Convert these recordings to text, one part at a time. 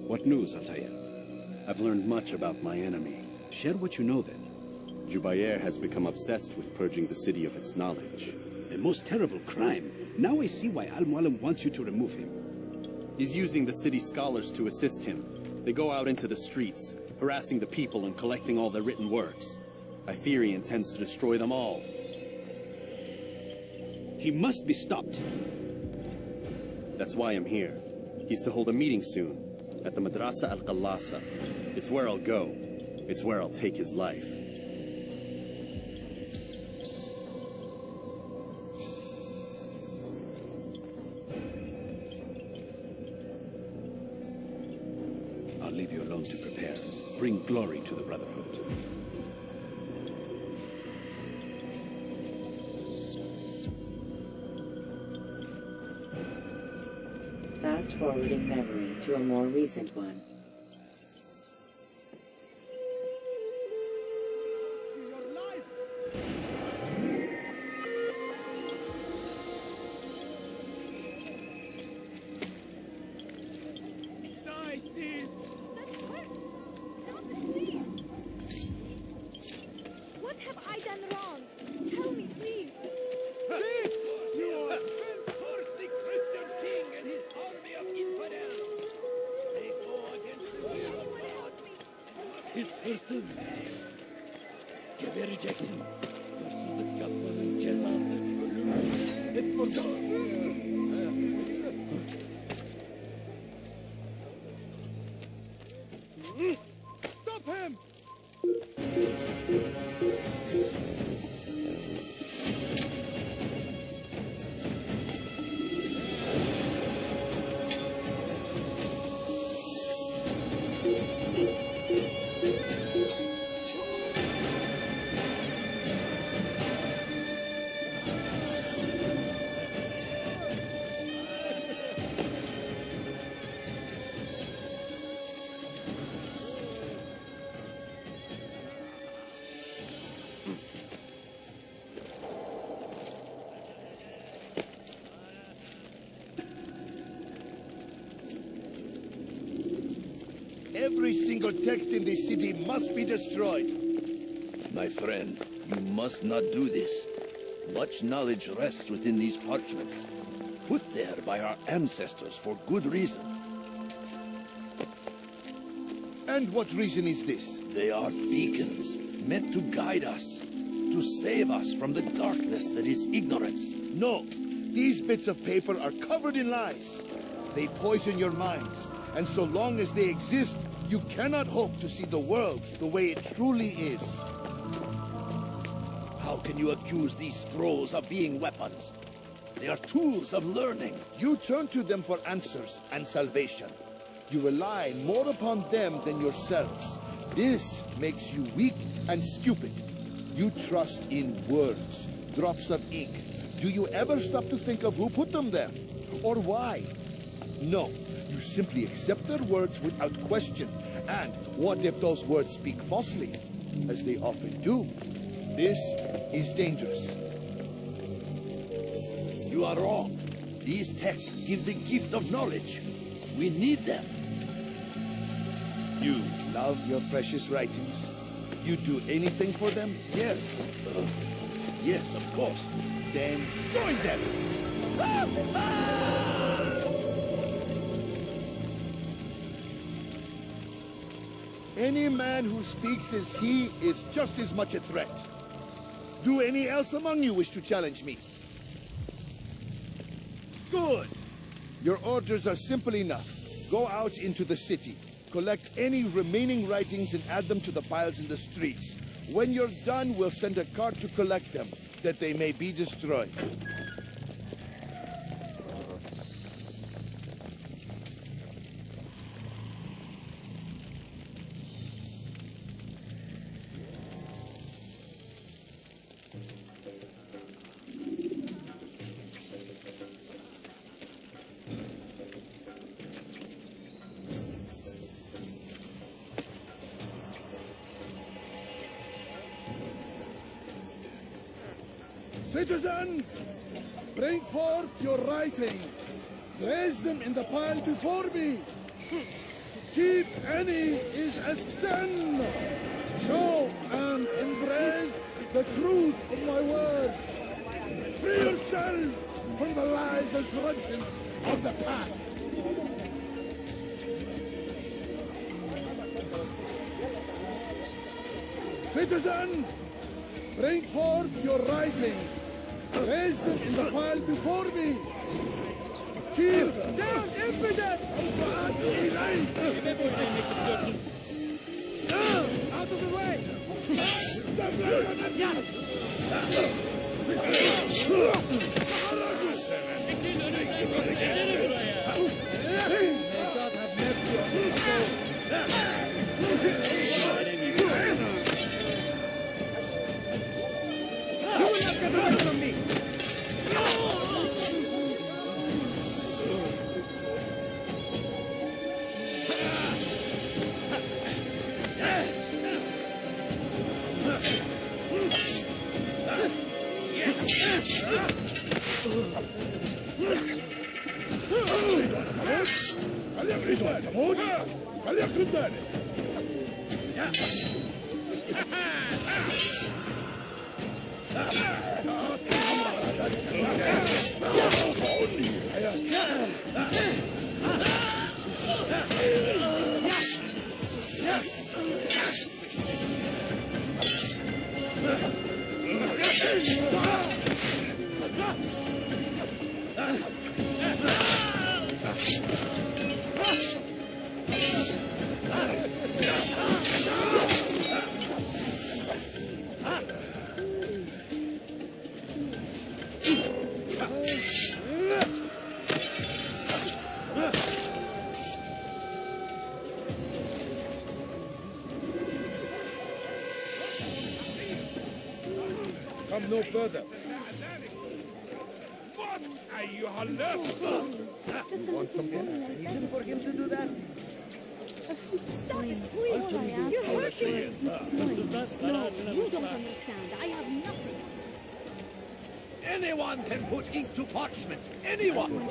What news, Altair? I've learned much about my enemy. Share what you know then. Jubair has become obsessed with purging the city of its knowledge. A most terrible crime. Now I see why Al-Mualim wants you to remove him. He's using the city scholars to assist him. They go out into the streets, harassing the people and collecting all their written works. I fear he intends to destroy them all. He must be stopped. That's why I'm here. He's to hold a meeting soon, at the Madrasa Al-Qallasa. It's where I'll go. It's where I'll take his life. I'll leave you alone to prepare. Bring glory to the Brotherhood. Fast-forwarding memory to a more recent one. What have I done wrong? Tell me, please. His hırsız. Gebereceksin. Hırsızlık yapmanın cezası ölüm. Hep burada. Stop him! Every single text in this city must be destroyed. My friend, you must not do this. Much knowledge rests within these parchments, put there by our ancestors for good reason. And what reason is this? They are beacons, meant to guide us, to save us from the darkness that is ignorance. No, these bits of paper are covered in lies. They poison your minds, and so long as they exist, you cannot hope to see the world the way it truly is. How can you accuse these scrolls of being weapons? They are tools of learning. You turn to them for answers and salvation. You rely more upon them than yourselves. This makes you weak and stupid. You trust in words, drops of ink. Do you ever stop to think of who put them there? Or why? No, you simply accept their words without question. And what if those words speak falsely? As they often do. This is dangerous. You are wrong. These texts give the gift of knowledge. We need them. You love your precious writings. You do anything for them? Yes. Yes, of course. Then join them! Any man who speaks as he is just as much a threat. Do any else among you wish to challenge me? Good. Your orders are simple enough. Go out into the city. Collect any remaining writings and add them to the piles in the streets. When you're done, we'll send a cart to collect them, that they may be destroyed. Citizens, bring forth your writing. Place them in the pile before me. keep any is a sin. Show and embrace the truth of my words. Free yourselves from the lies and corruptions of the past. Citizens, bring forth your writing. Place them in the pile before me. Kill down infidel! Out of the way! Come no further. What are you You want some reason for him to do that? Stop it, please! You're hurting me! No, you don't understand. I have nothing. Anyone can put ink to parchment. Anyone.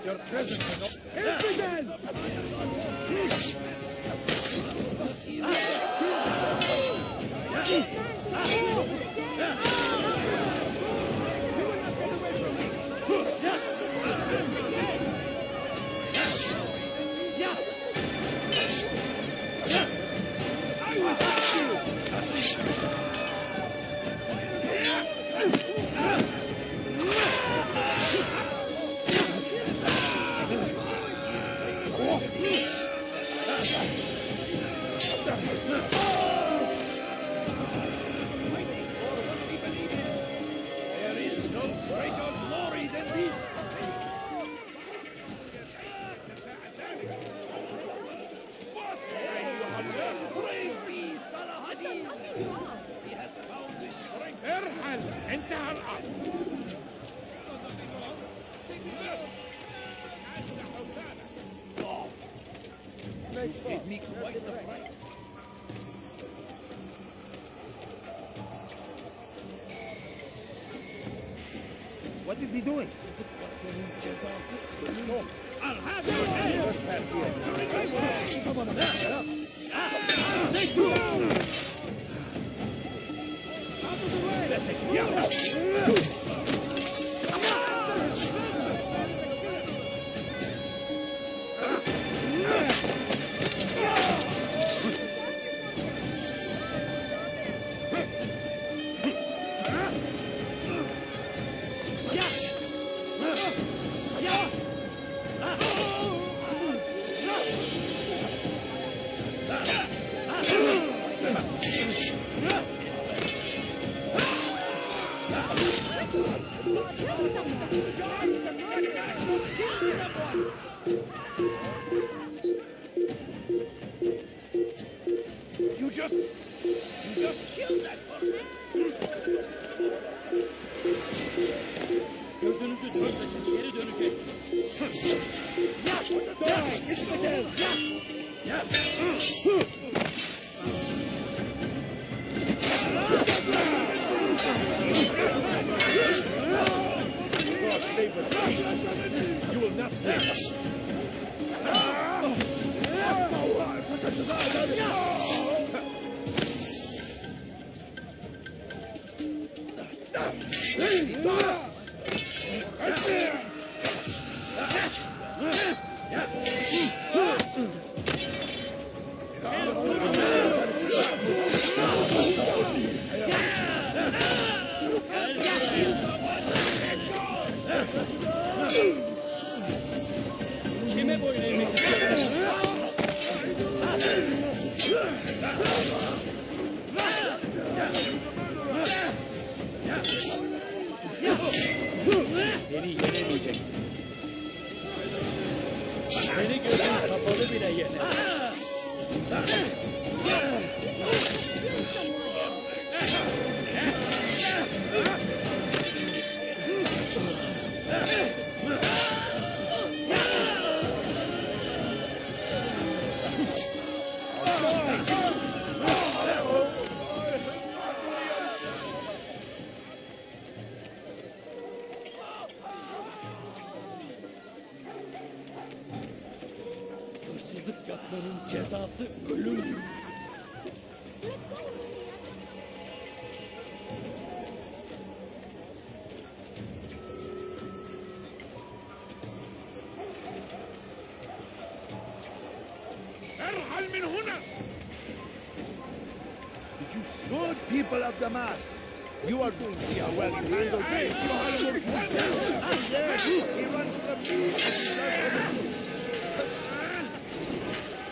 Your presence is me quite the fright. What is he doing? I'll have your head! You just killed that fucker. Gözünüzü dönmesin, geri dönecek. You will not live. Kime boyun eğmek istiyorsun? Seni yenemeyecek. Seni gözün kapalı bile yener. Hırsızlık yapmanın cezası ölüm. ارحل من هنا. Good people of Damas, you are doing so well to handle this. He runs from me.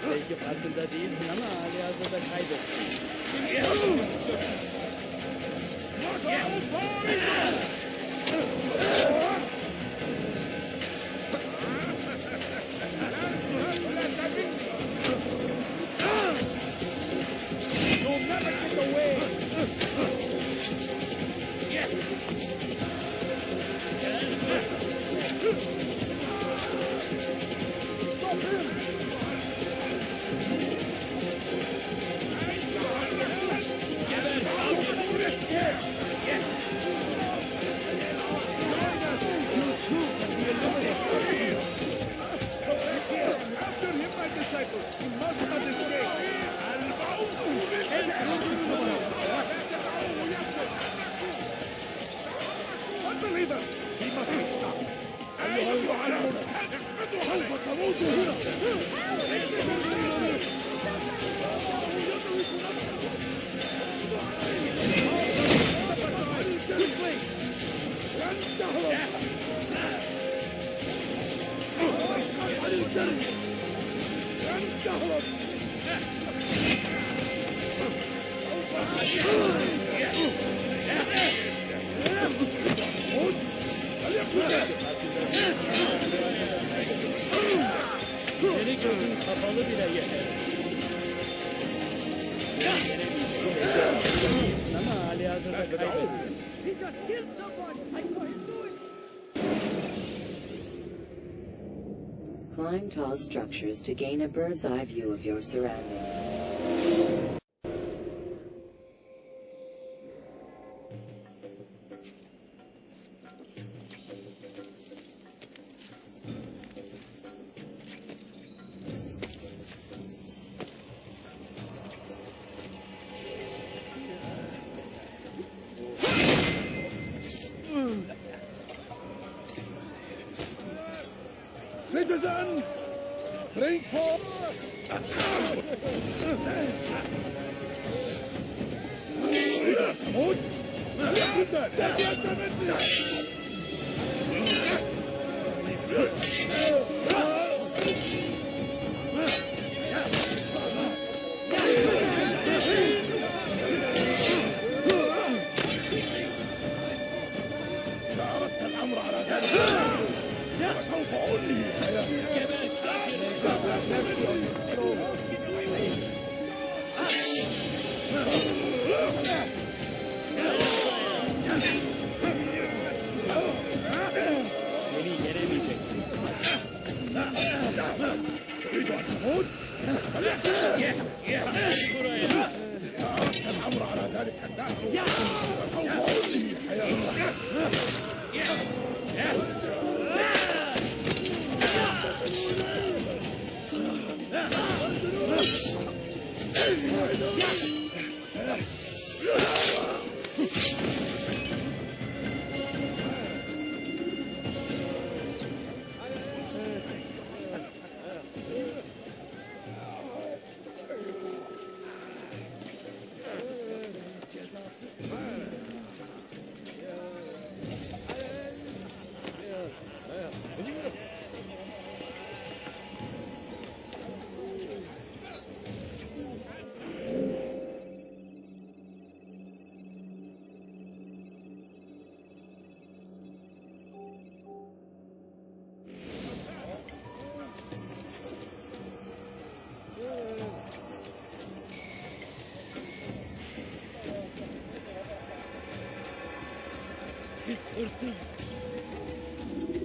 Belki farkında değilsin ama hali hazırda kaybettin. You'll never get away. After him, my disciples. He must not escape. Unbeliever! He must be stopped. Seni gözün kapalı bile yeter. Ama hali hazırda kaybettin. Climb tall structures to gain a bird's eye view of your surroundings. Citizen! Bring forth!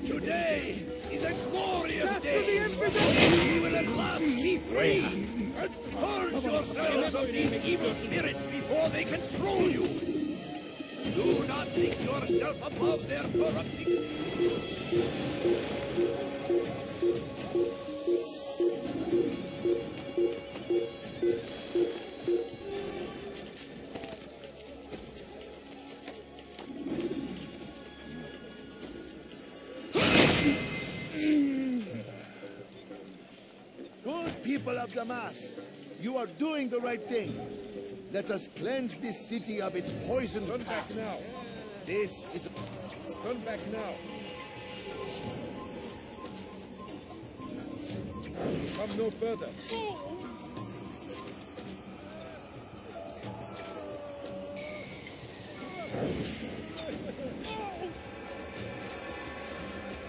Today is a glorious day. We will at last be free. Purge yourselves of these evil spirits before they control you. Do not think yourself above their corrupting. People of Damas, you are doing the right thing. Let us cleanse this city of its poison. Turn back now. This is... Turn back now. Come no further.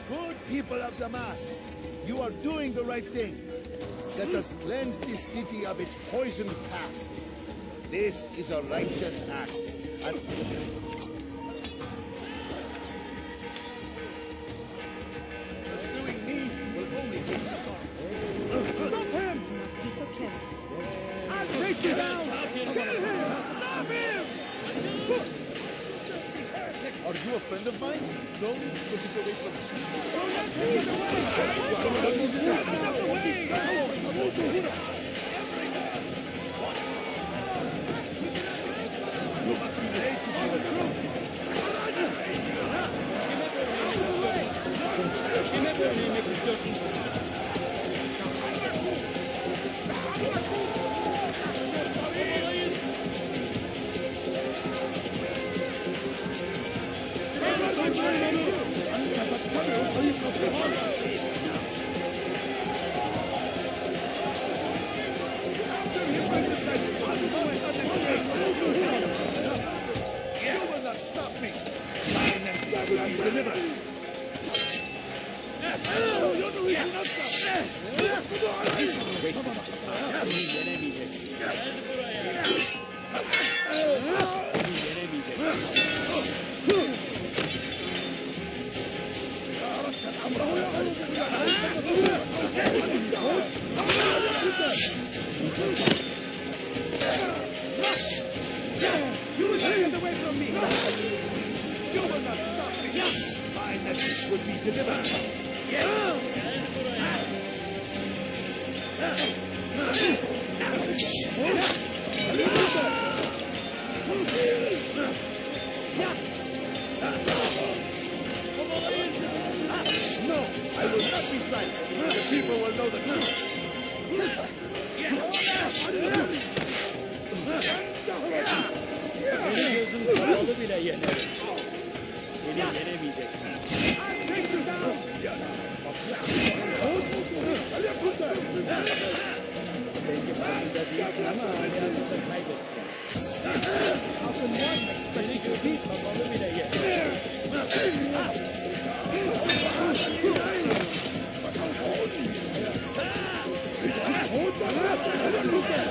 Good people of Damas, you are doing the right thing. Let us cleanse this city of its poisoned past. This is a righteous act. And pursuing me will only take us on. Stop him! It's okay. I'll take you down! Get him! Stop him! Are you a friend of mine? No? Keep away from me. You must be late to see the truth. You will not stop me. Lioness will be delivered. Get away from me! You will not stop me! My message will be delivered! No, I will not be silent. The people will know the truth. Gözün kapalı bile yenerim. Seni yenemeyecekler. Belki farkında değilsin ama hayatını kaybettin. Seni gözün kapalı bile yenerim.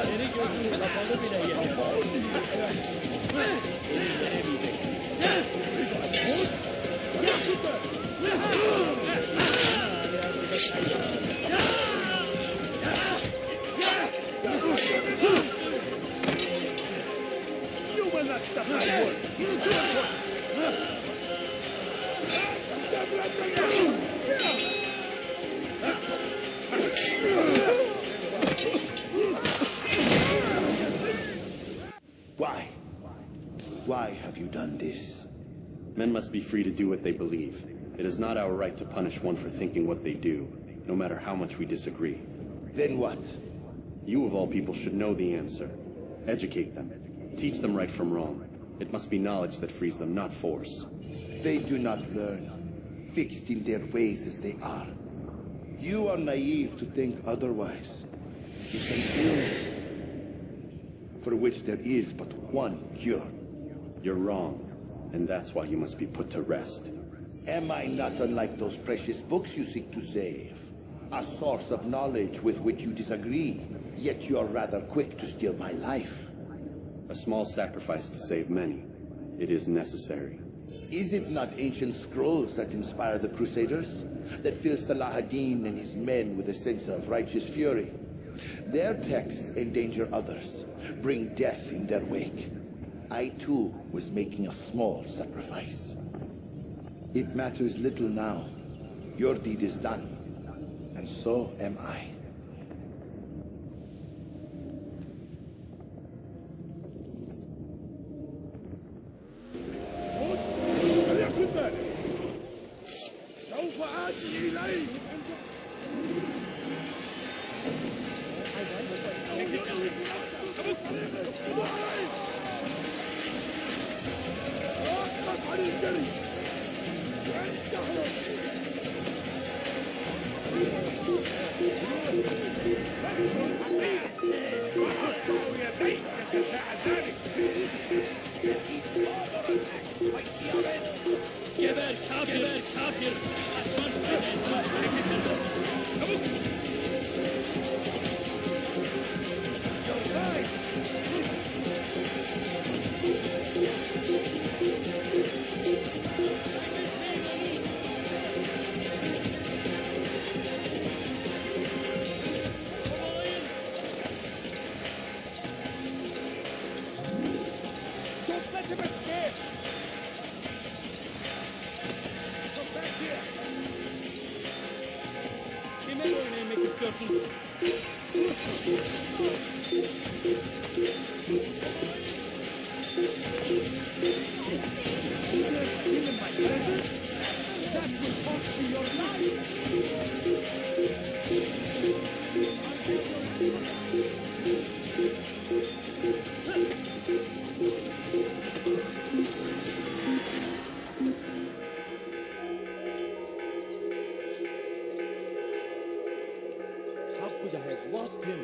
Seni gözün kapalı bile yenerim. Seni yenemeyecekler. You will not stop my work. It's too important. Why? Why have you done this? Men must be free to do what they believe. It is not our right to punish one for thinking what they do, no matter how much we disagree. Then what? You of all people should know the answer. Educate them. Teach them right from wrong. It must be knowledge that frees them, not force. They do not learn, fixed in their ways as they are. You are naive to think otherwise. It's an illness for which there is but one cure. You're wrong, and that's why you must be put to rest. Am I not unlike those precious books you seek to save? A source of knowledge with which you disagree, yet you are rather quick to steal my life. A small sacrifice to save many. It is necessary. Is it not ancient scrolls that inspire the Crusaders? That fill Salah ad-Din and his men with a sense of righteous fury? Their texts endanger others, bring death in their wake. I too was making a small sacrifice. It matters little now. Your deed is done, and so am I. سوف آتي إليك. أسقط عن الجري. Geber kafir! Geber kafir! Don't let him escape. Come back here. Kime boyun eğmek istiyorsun? That will cost you your life. Hakkuda has lost him.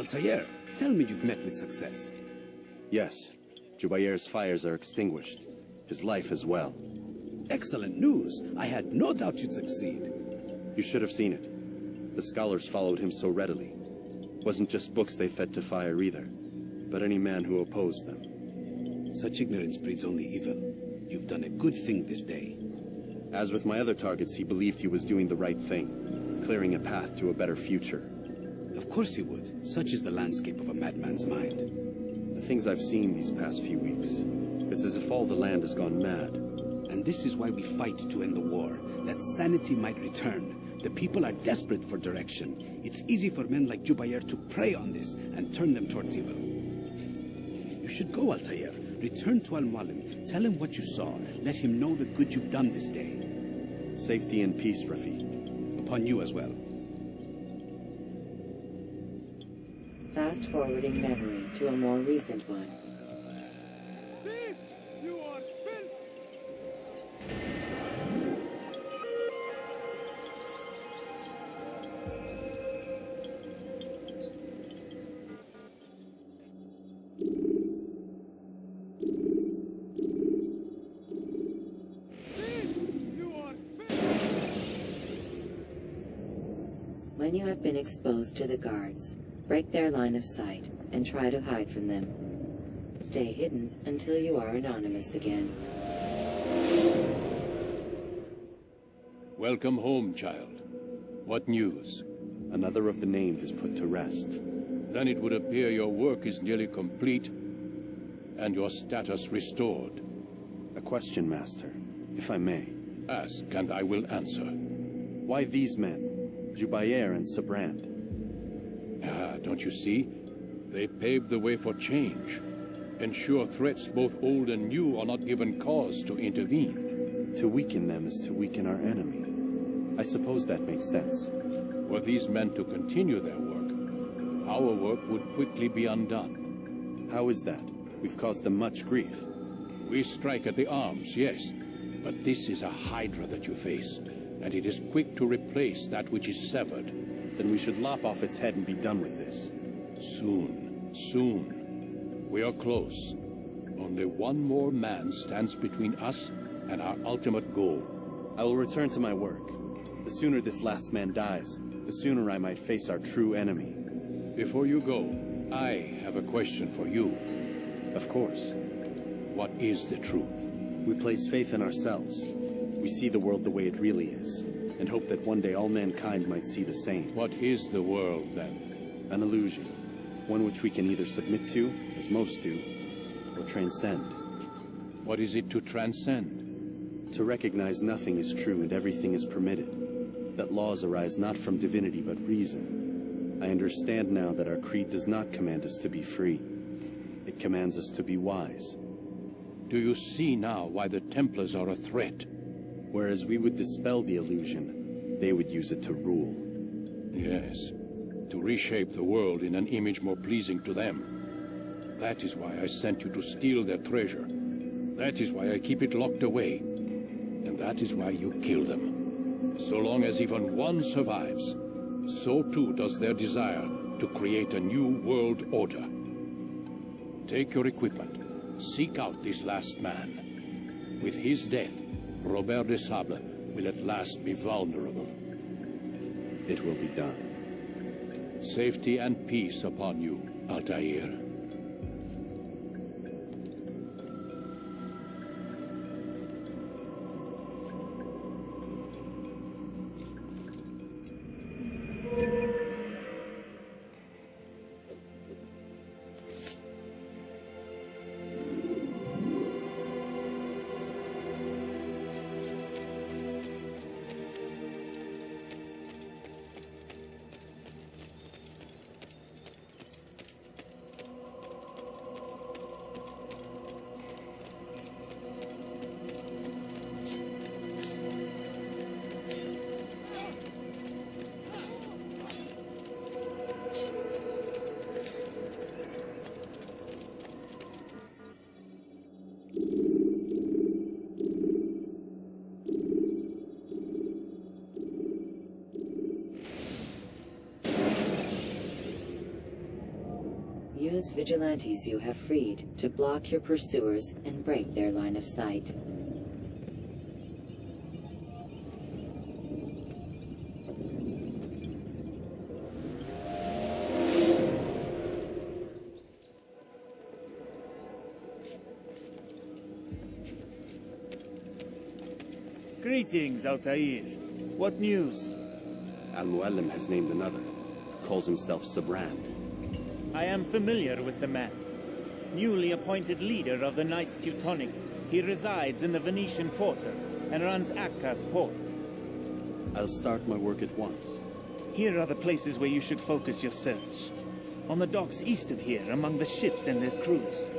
Altair, tell me you've met with success. Yes, Jubair's fires are extinguished. His life as well. Excellent news. I had no doubt you'd succeed. You should have seen it. The scholars followed him so readily. Wasn't just books they fed to fire either, but any man who opposed them. Such ignorance breeds only evil. You've done a good thing this day. As with my other targets, he believed he was doing the right thing, clearing a path to a better future. Of course he would. Such is the landscape of a madman's mind. The things I've seen these past few weeks, it's as if all the land has gone mad. And this is why we fight to end the war, that sanity might return. The people are desperate for direction. It's easy for men like Jubair to prey on this and turn them towards evil. You should go, Altair. Return to Al-Mualim. Tell him what you saw. Let him know the good you've done this day. Safety and peace, Rafiq. Upon you as well. Fast-forwarding memory to a more recent one. When you have been exposed to the guards, break their line of sight and try to hide from them. Stay hidden until you are anonymous again. Welcome home, child. What news? Another of the named is put to rest. Then it would appear your work is nearly complete and your status restored. A question, Master, if I may. Ask, and I will answer. Why these men? Jubair and Sabrand. Ah, don't you see? They paved the way for change. Ensure threats both old and new are not given cause to intervene. To weaken them is to weaken our enemy. I suppose that makes sense. Were these men to continue their work, our work would quickly be undone. How is that? We've caused them much grief. We strike at the arms, yes, but this is a hydra that you face, and it is quick to replace that which is severed. Then we should lop off its head and be done with this. Soon, soon. We are close. Only one more man stands between us and our ultimate goal. I will return to my work. The sooner this last man dies, the sooner I might face our true enemy. Before you go, I have a question for you. Of course. What is the truth? We place faith in ourselves. We see the world the way it really is, and hope that one day all mankind might see the same. What is the world, then? An illusion. One which we can either submit to, as most do, or transcend. What is it to transcend? To recognize nothing is true and everything is permitted. That laws arise not from divinity but reason. I understand now that our creed does not command us to be free. It commands us to be wise. Do you see now why the Templars are a threat? Whereas we would dispel the illusion, they would use it to rule. Yes, to reshape the world in an image more pleasing to them. That is why I sent you to steal their treasure. That is why I keep it locked away. And that is why you kill them. So long as even one survives, so too does their desire to create a new world order. Take your equipment. Seek out this last man. With his death, Robert de Sable will at last be vulnerable. It will be done. Safety and peace upon you, Altair. Use vigilantes you have freed to block your pursuers and break their line of sight. Greetings, Altair. What news? Al-Mualim has named another. Calls himself Sabrand. I am familiar with the man. Newly appointed leader of the Knights Teutonic, he resides in the Venetian Quarter and runs Akka's port. I'll start my work at once. Here are the places where you should focus your search. On the docks east of here, among the ships and their crews.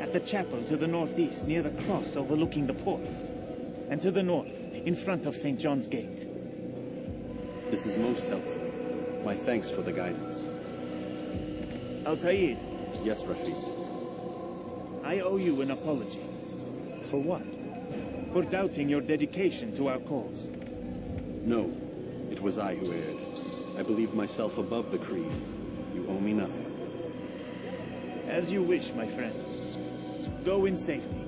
At the chapel to the northeast, near the cross overlooking the port. And to the north, in front of St. John's Gate. This is most helpful. My thanks for the guidance. Altair, Yes, Rafiq. I owe you an apology. For what? For doubting your dedication to our cause. No, it was I who erred. I believed myself above the creed. You owe me nothing. As you wish, my friend. Go in safety.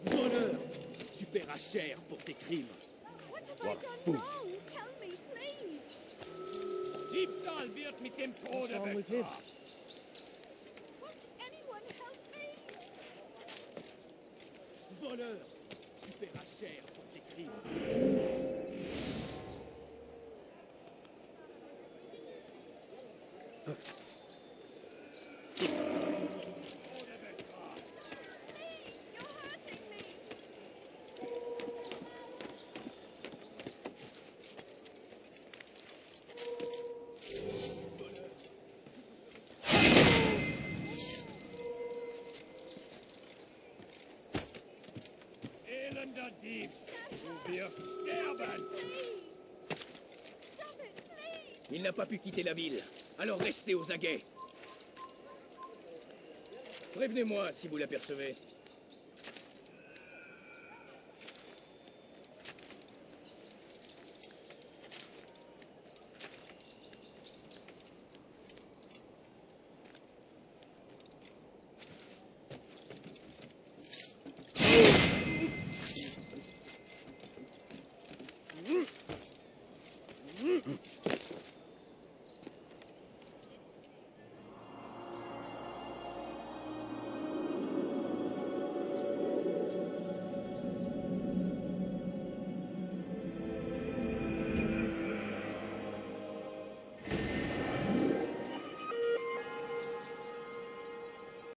Voleur, tu paieras cher pour tes crimes. What have I done wrong? Tell me, please. Diebstahl wird mit dem Tode What's wrong with him? bestraft. Won't anyone help me? Voleur, tu paieras cher pour tes crimes. You're hurting me. Elender Dieb, du wirst sterben. Stop it, please. Il n'a pas pu quitter la ville, alors restez aux aguets. Prévenez-moi si vous l'apercevez.